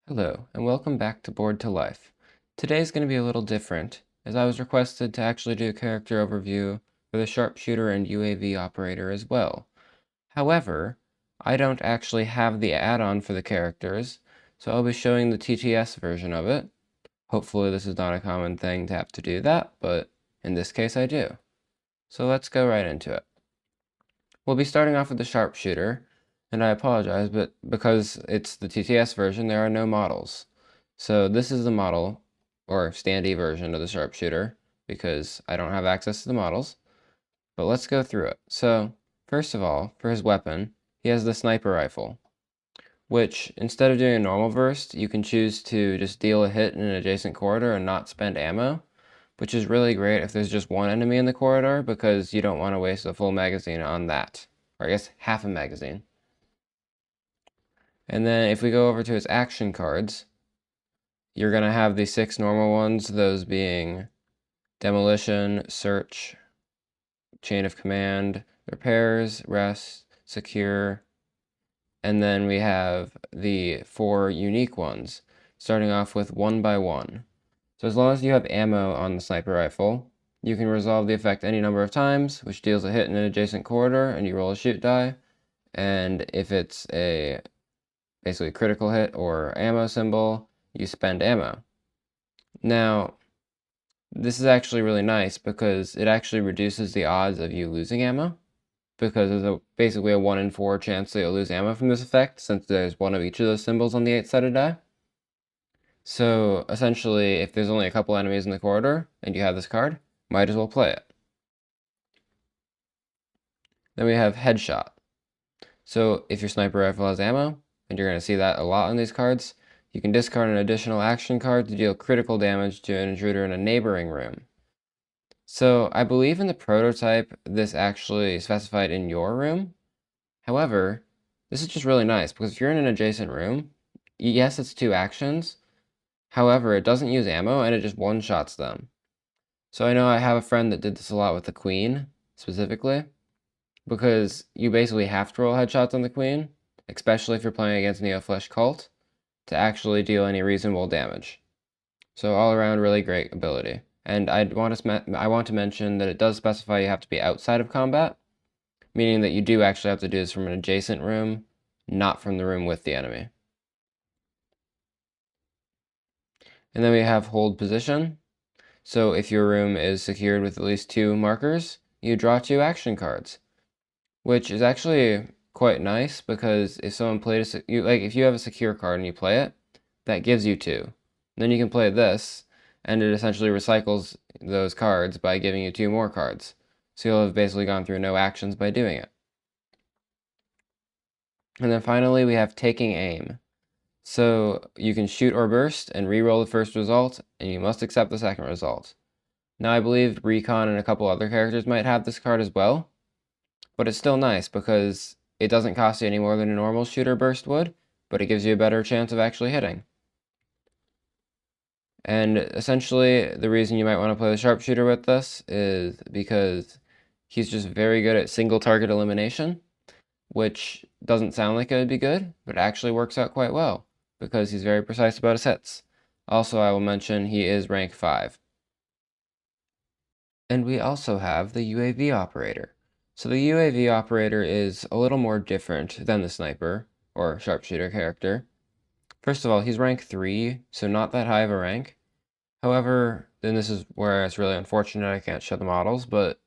Hello, and welcome back to Board to Life. Today's going to be a little different, as I was requested to actually do a character overview for the Sharpshooter and UAV operator as well. However, I don't actually have the add-on for the characters, so I'll be showing the TTS version of it. Hopefully this is not a common thing to have to do that, but in this case I do. So let's go right into it. We'll be starting off with the Sharpshooter, and I apologize, but because it's the TTS version, there are no models. So this is the model, or standee version of the Sharpshooter, because I don't have access to the models. But let's go through it. So, first of all, for his weapon, he has the sniper rifle, which, instead of doing a normal burst, you can choose to just deal a hit in an adjacent corridor and not spend ammo, which is really great if there's just one enemy in the corridor, because you don't want to waste a full magazine on that. Or I guess half a magazine. And then if we go over to his action cards, you're going to have the 6 normal ones, those being demolition, search, chain of command, repairs, rest, secure, and then we have the 4 unique ones, starting off with 1 by 1. So as long as you have ammo on the sniper rifle, you can resolve the effect any number of times, which deals a hit in an adjacent corridor, and you roll a shoot die. And if it's a basically critical hit or ammo symbol, you spend ammo. Now, this is actually really nice because it actually reduces the odds of you losing ammo, because there's basically a 1 in 4 chance that you'll lose ammo from this effect, since there's one of each of those symbols on the 8-sided die. So essentially, if there's only a couple enemies in the corridor and you have this card, might as well play it. Then we have headshot. So if your sniper rifle has ammo, and you're going to see that a lot on these cards, you can discard an additional action card to deal critical damage to an intruder in a neighboring room. So I believe in the prototype this actually specified in your room. However, this is just really nice because if you're in an adjacent room, yes, it's 2 actions. However, it doesn't use ammo and it just one-shots them. So I know I have a friend that did this a lot with the Queen, specifically, because you basically have to roll headshots on the Queen, especially if you're playing against Neo-Flesh Cult, to actually deal any reasonable damage. So all around, really great ability. And I want to mention that it does specify you have to be outside of combat, meaning that you do actually have to do this from an adjacent room, not from the room with the enemy. And then we have hold position. So if your room is secured with at least 2 markers, you draw 2 action cards, which is actually quite nice because if someone played if you have a secure card and you play it, that gives you 2. Then you can play this, and it essentially recycles those cards by giving you 2 more cards. So you'll have basically gone through no actions by doing it. And then finally, we have taking aim. So you can shoot or burst and re-roll the first result, and you must accept the second result. Now I believe Recon and a couple other characters might have this card as well, but it's still nice because it doesn't cost you any more than a normal shooter burst would, but it gives you a better chance of actually hitting. And essentially, the reason you might want to play the Sharpshooter with this is because he's just very good at single target elimination, which doesn't sound like it would be good, but actually works out quite well because he's very precise about his hits. Also, I will mention he is rank 5. And we also have the UAV operator. So the UAV operator is a little more different than the sniper or sharpshooter character. First of all, he's rank 3, so not that high of a rank. However, then this is where it's really unfortunate I can't show the models, but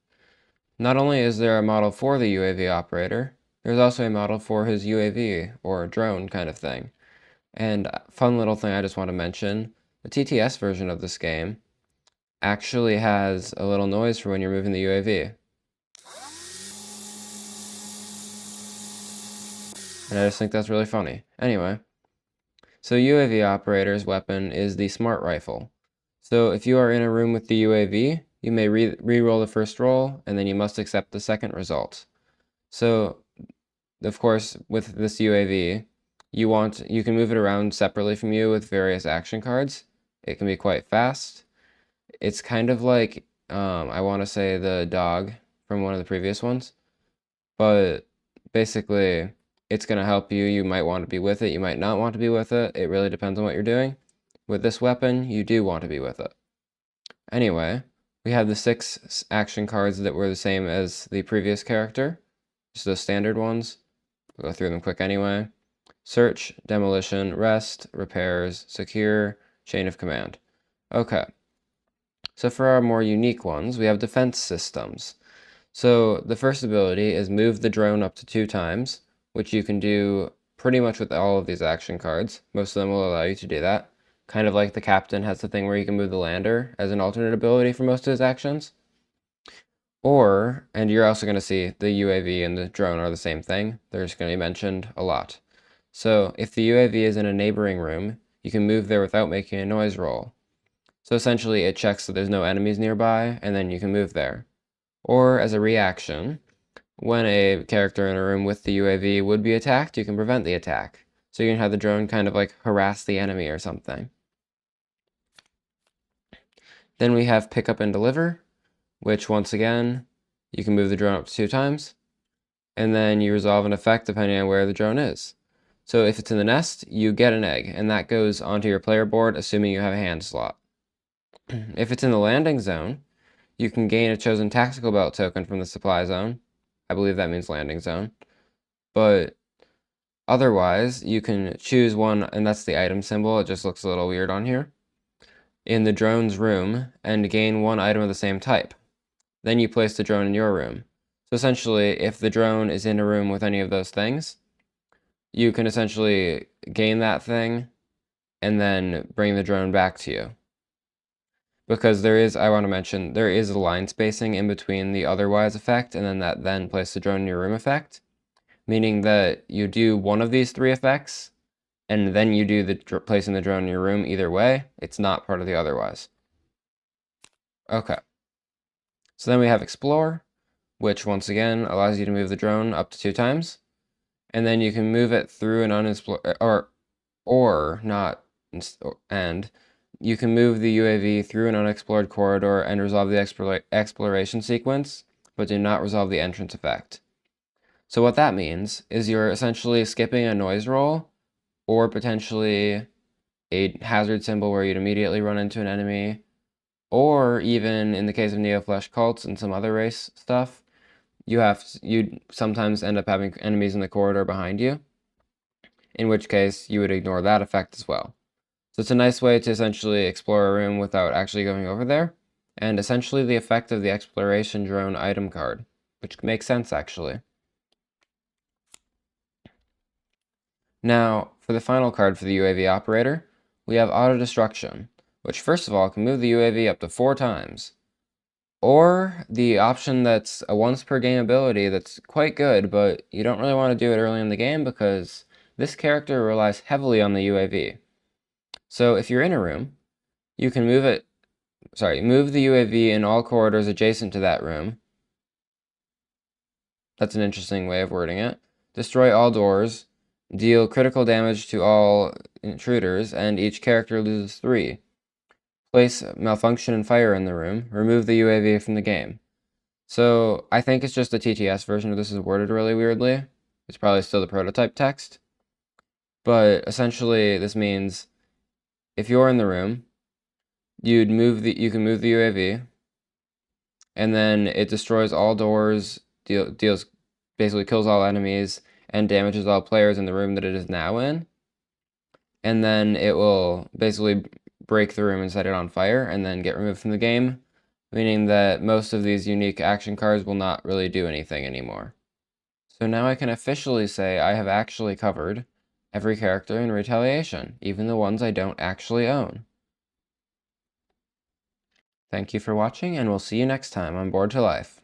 not only is there a model for the UAV operator, there's also a model for his UAV, or drone kind of thing. And fun little thing I just want to mention, the TTS version of this game actually has a little noise for when you're moving the UAV. And I just think that's really funny. Anyway, so UAV operator's weapon is the smart rifle. So if you are in a room with the UAV, you may re-roll the first roll, and then you must accept the second result. So, of course, with this UAV, you can move it around separately from you with various action cards. It can be quite fast. It's kind of like, I want to say the dog from one of the previous ones, but basically, It's going to help you. You might want to be with it. You might not want to be with it. It really depends on what you're doing. With this weapon, you do want to be with it. Anyway, we have the 6 action cards that were the same as the previous character. Just the standard ones. We'll go through them quick anyway. Search, demolition, rest, repairs, secure, chain of command. Okay. So for our more unique ones, we have defense systems. So the first ability is move the drone up to 2 times, which you can do pretty much with all of these action cards. Most of them will allow you to do that. Kind of like the captain has the thing where you can move the lander as an alternate ability for most of his actions. Or, and you're also going to see the UAV and the drone are the same thing. They're just going to be mentioned a lot. So if the UAV is in a neighboring room, you can move there without making a noise roll. So essentially it checks that there's no enemies nearby, and then you can move there. Or as a reaction, when a character in a room with the UAV would be attacked, you can prevent the attack. So you can have the drone kind of like harass the enemy or something. Then we have pick up and deliver, which once again, you can move the drone up to 2 times, and then you resolve an effect depending on where the drone is. So if it's in the nest, you get an egg, and that goes onto your player board, assuming you have a hand slot. If it's in the landing zone, you can gain a chosen tactical belt token from the supply zone. I believe that means landing zone. But otherwise, you can choose one, and that's the item symbol. It just looks a little weird on here. In the drone's room, and gain 1 item of the same type. Then you place the drone in your room. So essentially, if the drone is in a room with any of those things, you can essentially gain that thing and then bring the drone back to you. Because there is, I want to mention, there is a line spacing in between the otherwise effect and then that then place the drone in your room effect, meaning that you do one of these 3 effects and then you do the placing the drone in your room either way. It's not part of the otherwise. Okay. So then we have explore, which once again allows you to move the drone up to 2 times. And then you can move it through an unexplored, or not, and you can move the UAV through an unexplored corridor and resolve the exploration sequence, but do not resolve the entrance effect. So what that means is you're essentially skipping a noise roll, or potentially a hazard symbol where you'd immediately run into an enemy, or even in the case of Neo-Flesh cults and some other race stuff, you'd sometimes end up having enemies in the corridor behind you, in which case you would ignore that effect as well. So it's a nice way to essentially explore a room without actually going over there, and essentially the effect of the exploration drone item card, which makes sense actually. Now, for the final card for the UAV operator, we have auto destruction, which first of all can move the UAV up to 4 times. Or the option that's a once per game ability that's quite good, but you don't really want to do it early in the game because this character relies heavily on the UAV. So if you're in a room, you can move the UAV in all corridors adjacent to that room. That's an interesting way of wording it. Destroy all doors, deal critical damage to all intruders, and each character loses 3. Place malfunction and fire in the room, remove the UAV from the game. So I think it's just the TTS version of this is worded really weirdly. It's probably still the prototype text. But essentially this means if you're in the room, you can move the UAV, and then it destroys all doors, basically kills all enemies, and damages all players in the room that it is now in. And then it will basically break the room and set it on fire, and then get removed from the game, meaning that most of these unique action cards will not really do anything anymore. So now I can officially say I have actually covered every character in Retaliation, even the ones I don't actually own. Thank you for watching, and we'll see you next time on Board to Life.